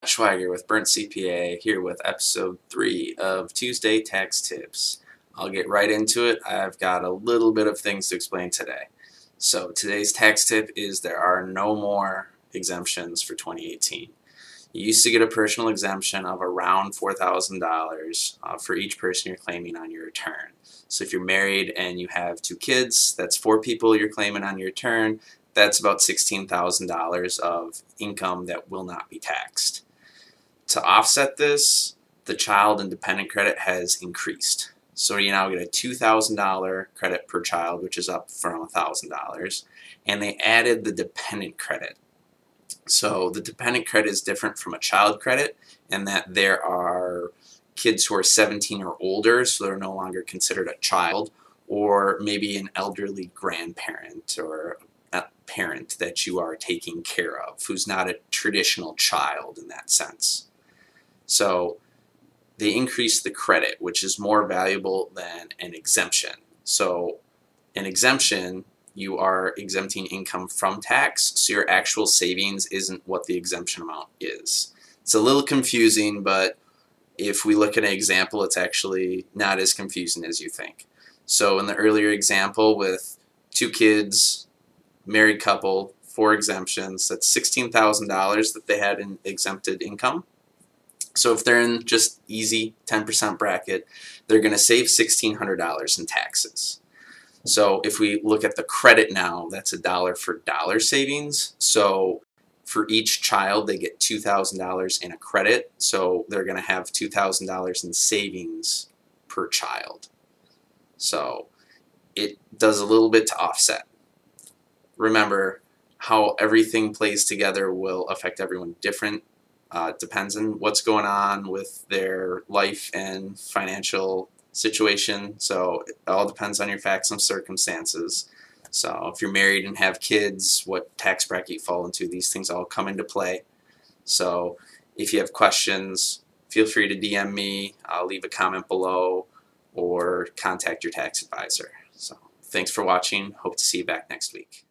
Schweiger with Burnt CPA here with episode 3 of Tuesday Tax Tips. I'll get right into it. I've got a little bit of things to explain today. So today's tax tip is there are no more exemptions for 2018. You used to get a personal exemption of around $4,000 for each person you're claiming on your return. So if you're married and you have 2 kids, that's 4 people you're claiming on your return. That's about $16,000 of income that will not be taxed. To offset this, the child and dependent credit has increased. So you now get a $2,000 credit per child, which is up from $1,000. And they added the dependent credit. So the dependent credit is different from a child credit in that there are kids who are 17 or older, so they're no longer considered a child, or maybe an elderly grandparent or a parent that you are taking care of who's not a traditional child in that sense. So they increase the credit, which is more valuable than an exemption. So an exemption, you are exempting income from tax, so your actual savings isn't what the exemption amount is. It's a little confusing, but if we look at an example, it's actually not as confusing as you think. So in the earlier example with 2 kids, married couple, 4 exemptions, that's $16,000 that they had in exempted income. So if they're in just easy 10% bracket, they're going to save $1,600 in taxes. So if we look at the credit now, that's a dollar for dollar savings. So for each child, they get $2,000 in a credit. So they're going to have $2,000 in savings per child. So it does a little bit to offset. Remember, how everything plays together will affect everyone different. It depends on what's going on with their life and financial situation. So it all depends on your facts and circumstances. So if you're married and have kids, what tax bracket you fall into, these things all come into play. So if you have questions, feel free to DM me, leave a comment below, or contact your tax advisor. So thanks for watching. Hope to see you back next week.